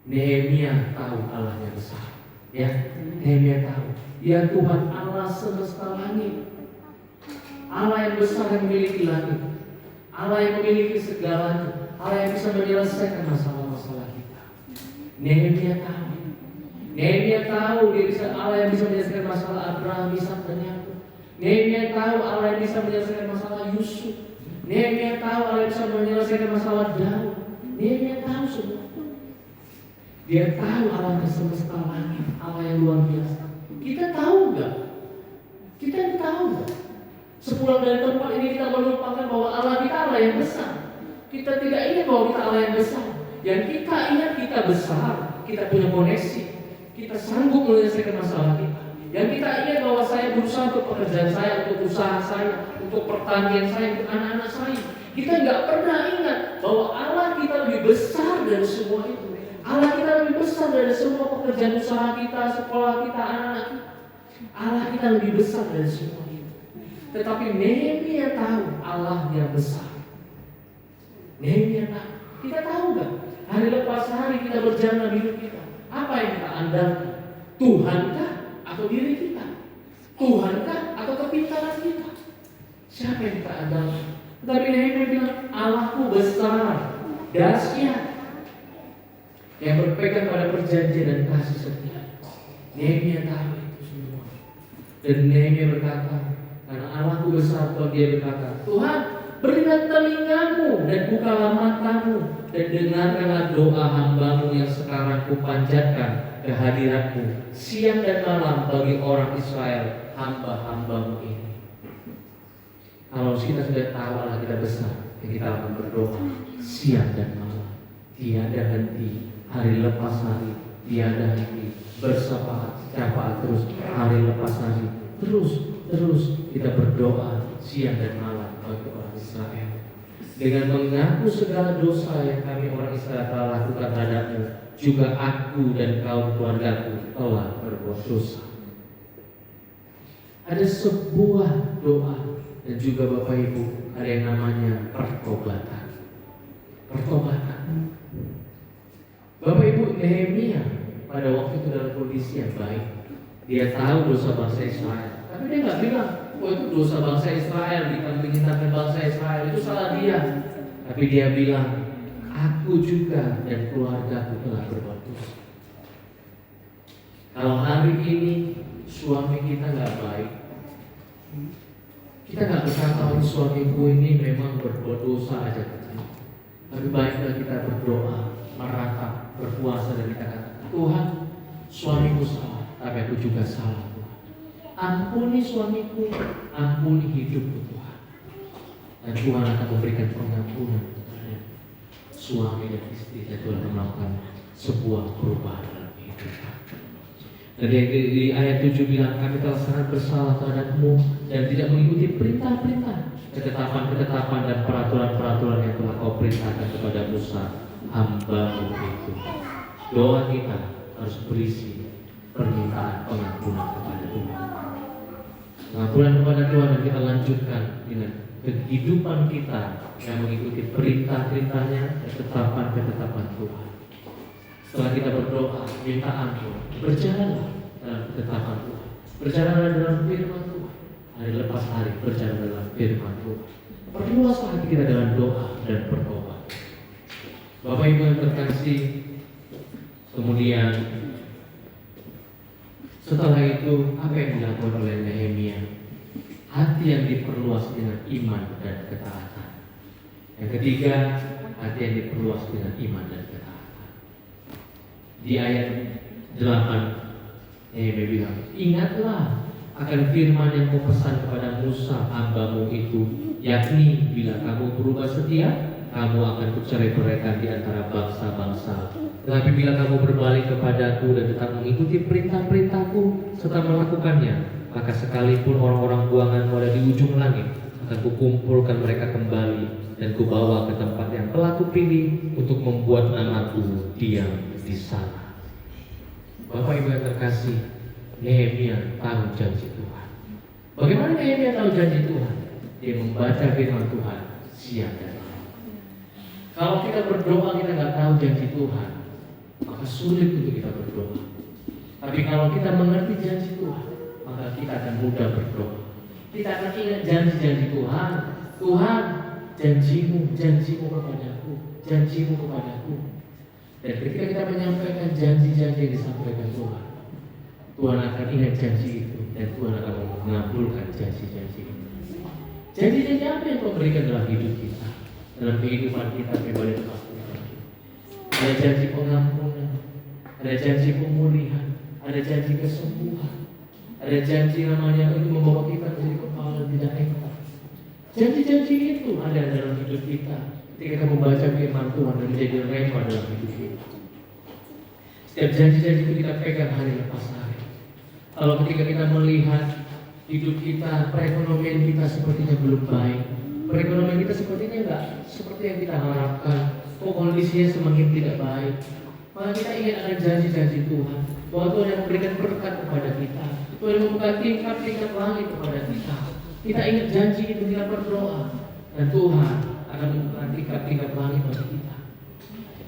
Nehemia tahu Allahnya besar. Ya, Nehemia tahu. Dia Tuhan Allah semesta langit. Allah yang besar yang memiliki langit. Allah yang memiliki segalanya. Allah yang bisa menyelesaikan masalah-masalah kita. Nehemia tahu. Nehemia tahu dia bisa, Allah yang bisa menyelesaikan masalah Abraham, Ishak dan Yakub. Nehemia tahu Allah yang bisa menyelesaikan masalah Yusuf. Nehemia tahu Allah yang bisa menyelesaikan masalah Daud. Nehemia tahu semua. Dia tahu Allah semesta langit, Allah yang luar biasa. Kita tahu nggak? Kita tahu nggak? Sepulang dari tempat ini kita melupakan bahwa Allah kita Allah yang besar. Kita tidak ingat bahwa kita Allah yang besar. Yang kita ingat kita besar, kita punya koneksi, kita sanggup menyelesaikan masalah kita. Yang kita ingat bahwa saya berusaha untuk pekerjaan saya, untuk usaha saya, untuk pertanian saya, untuk anak-anak saya. Kita nggak pernah ingat bahwa Allah kita lebih besar dari semua itu. Allah kita lebih besar dari semua pekerjaan usaha kita, sekolah kita, anak-anak kita. Allah kita lebih besar dari semua itu. Tetapi Nehemia tahu Allah yang besar. Nehemia tahu. Kita tahu nggak? Hari lepas hari kita berjalan hidup kita. Apa yang kita andalkan? Tuhankah atau diri kita? Tuhankah atau kepintaran kita? Siapa yang kita andalkan? Tetapi Nehemia bilang, Allahku besar, dahsyat, yang berpegang pada perjanjian dan kasih setia. Nehemia tahu itu semua. Dan Nehemia berkata, karena Allahku besar, dia berkata, Tuhan, berilah telingamu dan bukalah matamu dan dengarkanlah doa hambamu yang sekarang kupanjatkan kehadiratmu siang dan malam bagi orang Israel, hamba-hambamu ini. Kalau kita sudah tahu Allah kita besar, kita akan berdoa siang dan malam, tiada henti, hari lepas hari, tiada henti, bersyafat terus, hari lepas hari, terus kita berdoa siang dan malam bagi orang Israel. Dengan mengaku segala dosa yang kami orang Israel telah lakukan terhadapmu, juga aku dan kaum keluargaku telah berbuat dosa. Ada sebuah doa dan juga Bapak Ibu, ada yang namanya pertobatan. Pertobatan. Bapak Ibu, Nehemia pada waktu itu dalam kondisi yang baik. Dia tahu dosa bangsa Israel, tapi dia nggak bilang, oh itu dosa bangsa Israel, dikambing-hitamkan bangsa Israel, itu salah dia. Tapi dia bilang, aku juga dan keluargaku telah berbuat dosa. Kalau hari ini suami kita nggak baik, kita nggak berkata, oh suamiku ini memang berbuat dosa aja. Tapi baiklah kita berdoa, meratap, berpuasa dan kita kata, Tuhan, suamiku salah, tapi aku juga salah. Ampuni suamiku, ampuni hidupku Tuhan. Dan Tuhan akan memberikan pengampunan kepada suami dan istri, dan Tuhan akan melakukan sebuah perubahan dalam hidup. Dan di ayat 7 bilang, kami telah sangat bersalah terhadapmu dan tidak mengikuti perintah-perintah, ketetapan-ketetapan dan peraturan-peraturan yang telah kau perintahkan kepada Musa, hamba-Mu itu. Doa kita harus berisi permintaan pengampunan kepada Tuhan. Pengampunan kepada Tuhan, dan kita lanjutkan dengan kehidupan kita yang mengikuti perintah-perintahnya dan ketetapan-ketetapan Tuhan. Setelah kita berdoa, minta ampun, berjalanlah dalam ketetapan Tuhan, berjalanlah dalam firman Tuhan. Hari lepas hari berjalan dalam firman Tuhan. Perluas hati kita dalam doa dan bertobat. Bapak Ibu yang terkasih, kemudian setelah itu apa yang dilakukan oleh Nehemia? Hati yang diperluas dengan iman dan ketaatan. Yang ketiga, hati yang diperluas dengan iman dan ketaatan. Di ayat 8 Nehemia bilang, ingatlah akan firman yang kupesan kepada Musa hamba-Mu itu, yakni bila kamu berubah setia, kamu akan kucerai-beraikan di antara bangsa-bangsa. Tetapi bila kamu berbalik kepadaku dan tetap mengikuti perintah-perintahku serta melakukannya, maka sekalipun orang-orang buanganmu ada di ujung langit, akan kukumpulkan mereka kembali dan kubawa ke tempat yang telah kupilih untuk membuat namaku diam di sana. Bapak Ibu yang terkasih, Nehemia tahu janji Tuhan. Bagaimana Nehemia tahu janji Tuhan? Dia membaca firman Tuhan siang dan malam. Kalau kita berdoa kita nggak tahu janji Tuhan, maka sulit untuk kita berdoa. Tapi kalau kita mengerti janji Tuhan, maka kita akan mudah berdoa. Kita akan ingat janji-janji Tuhan. Tuhan, janjimu kepadaku, janjimu kepadaku. Dan ketika kita menyampaikan janji-janji yang disampaikan Tuhan, Tuhan akan ingat janji itu dan Tuhan akan mengabulkan janji-janji itu. Janji-janji apa yang Tuhan berikan dalam hidup kita, dalam kehidupan kita pribadi dan keluarga? Ada janji pengampunan, ada janji pemulihan, ada janji kesembuhan, ada janji namanya untuk membawa kita menjadi kepala dan tidak ekor. Janji-janji itu ada dalam hidup kita ketika kita membaca firman Tuhan dan menjadi rema dalam hidup kita. Setiap janji-janji itu kita pegang hari lepas hari. Kalau ketika kita melihat hidup kita, perekonomian kita sepertinya belum baik, perekonomian kita sepertinya enggak seperti yang kita harapkan, kok kondisinya semakin tidak baik, maka kita ingat akan janji-janji Tuhan bahwa Tuhan yang memberikan berkat kepada kita, Tuhan yang membuka tingkat-tingkat langit kepada kita. Kita ingat janji itu, kita berdoa dan Tuhan akan membuka tingkat-tingkat langit bagi kita.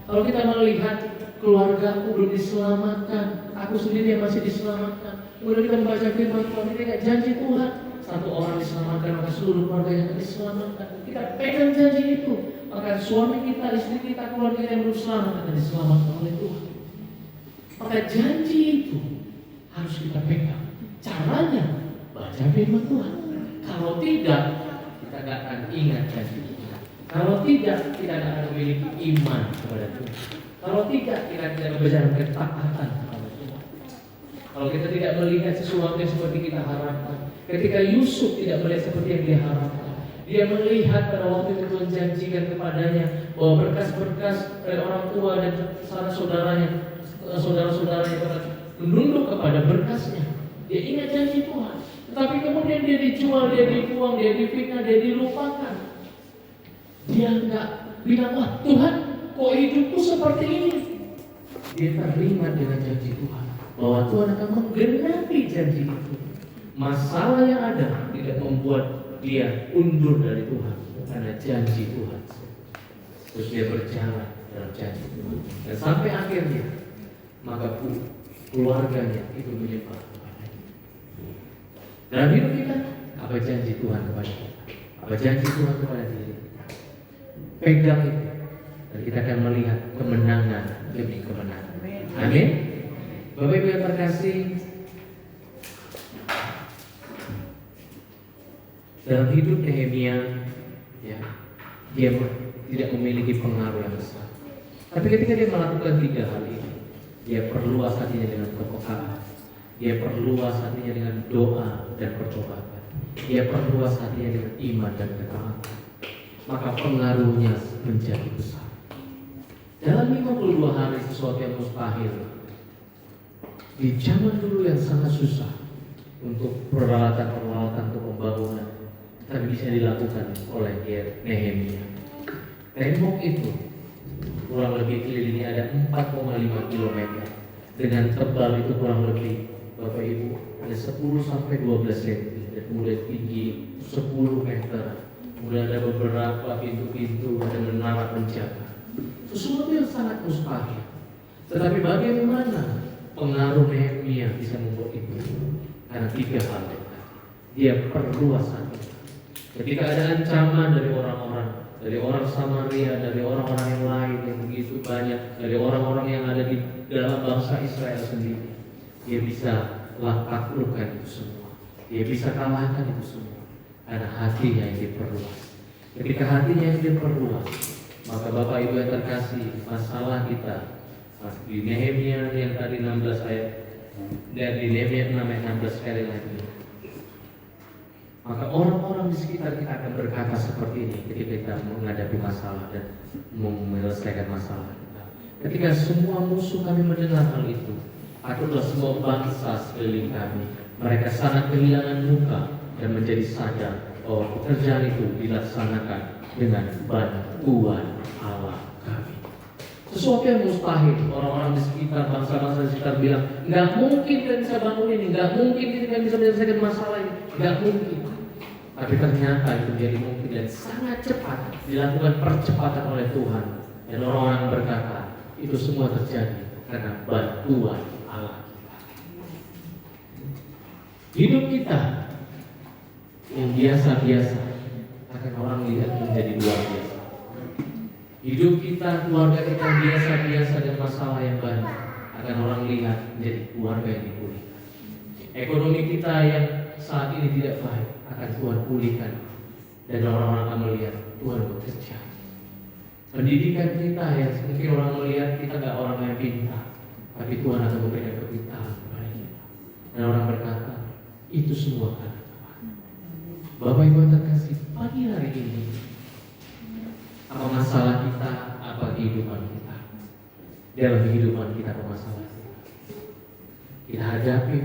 Kalau kita melihat keluargaku belum diselamatkan, aku sendiri yang masih diselamatkan, kemudian kita membaca firman Tuhan, kita ingat janji Tuhan, satu orang diselamatkan maka seluruh keluarganya akan diselamatkan. Kita pegang janji itu, maka suami kita, istri kita, keluarga yang belum selamat akan diselamatkan oleh Tuhan. Maka janji itu harus kita pegang. Caranya baca firman Tuhan. Kalau tidak, kita tidak akan ingat janji Tuhan. Kalau tidak, kita tidak akan memiliki iman kepada Tuhan. Kalau tidak, kita tidak akan berjalan ketaatan kepada Tuhan. Kalau kita tidak melihat sesuatu yang seperti kita harapkan, ketika Yusuf tidak melihat seperti yang dia harapkan, dia melihat pada waktu itu Tuhan janjikan kepadanya bahwa berkas-berkas dari orang tua dan saudara-saudaranya pada menunduk kepada berkasnya. Dia ingat janji Tuhan. Tetapi kemudian dia dijual, dia dibuang, dia difitnah, dia dilupakan. Dia enggak bilang, wah Tuhan, kok hidupku seperti ini? Dia teringat dengan janji Tuhan bahwa Tuhan akan menggenapi janji itu. Masalah yang ada tidak membuat dia undur dari Tuhan karena janji Tuhan. Terus dia berjalan dalam janji Tuhan. Dan sampai akhirnya maka keluarganya itu menyembah kepadanya. Dalam hidup kita, apa janji Tuhan kepada kita? Apa janji Tuhan kepada diri kita? Pegang itu, dan kita akan melihat kemenangan demi kemenangan. Amin. Bapak Ibu yang terkasih, dalam hidup Nehemia, ya, dia tidak memiliki pengaruh yang besar. Tapi ketika dia melakukan 3 hal ini, dia perluas hatinya dengan kepekaan, dia perluas hatinya dengan doa dan pertobatan, dia perluas hatinya dengan iman dan ketaatan, maka pengaruhnya menjadi besar. Dalam 52 hari sesuatu yang mustahil di zaman dulu yang sangat susah untuk peralatan untuk pembangunan, tapi bisa dilakukan oleh Nehemia. Tembok itu kurang lebih keliling ada 4,5 km dengan tebal itu kurang lebih, Bapak Ibu, ada 10 sampai 12 cm dan kemudian tinggi 10 meter. Kemudian ada beberapa pintu-pintu dan menara penjaga. Sesuatu yang sangat mustahil. Tetapi bagaimana pengaruh Nehemia bisa membuat itu? Karena 3 hal. Dia perluas hati. Ketika ada ancaman dari orang-orang, dari orang Samaria, dari orang-orang yang lain yang begitu banyak, dari orang-orang yang ada di dalam bangsa Israel sendiri, dia bisa taklukkan itu semua. Dia bisa kalahkan itu semua karena hatinya yang diperluas. Ketika hatinya yang diperluas, maka Bapak Ibu yang terkasih, masalah kita di Nehemia yang tadi 16 ayat dan di Nehemia 6 ayat 16 sekali lagi, maka orang-orang di sekitar kita akan berkata seperti ini ketika kita menghadapi masalah dan menyelesaikan masalah kita. Ketika semua musuh kami mendengar hal itu, adalah semua bangsa sekeliling kami, mereka sangat kehilangan muka dan menjadi sadar bahwa pekerjaan itu dilaksanakan dengan bantuan Allah kami. Sesuatu yang mustahil, orang-orang di sekitar, bangsa-bangsa di sekitar bilang, nggak mungkin kita bisa bangun ini, nggak mungkin kita bisa menyelesaikan masalah ini, nggak mungkin. Tapi ternyata itu jadi mungkin dan sangat cepat dilakukan percepatan oleh Tuhan. Dan orang-orang berkata, itu semua terjadi bantuan Allah kita. Hidup kita yang biasa-biasa akan orang lihat menjadi luar biasa. Hidup kita, keluarga kita yang biasa-biasa dan masalah yang banyak akan orang lihat menjadi keluarga yang dipulihkan. Ekonomi kita yang saat ini tidak baik akan Tuhan pulihkan dan orang-orang akan melihat Tuhan bekerja. Pendidikan kita yang mungkin orang melihat kita nggak orang yang pintar, tapi Tuhan akan memberikan kepintaran kepada kita. Dan orang berkata, itu semua karena Tuhan. Bapak Ibu terkasih, pagi hari ini, apa masalah kita, apa kehidupan kita? Dalam kehidupan kita, apa masalah kita? Kita hadapi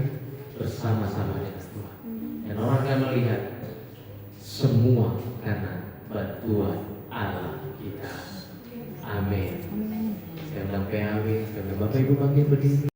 bersama-sama dengan Tuhan. Dan orang akan melihat semua karena bantuan Allah kita. Amin. Saya undang PAW, Bapak Ibu bangkit berdiri.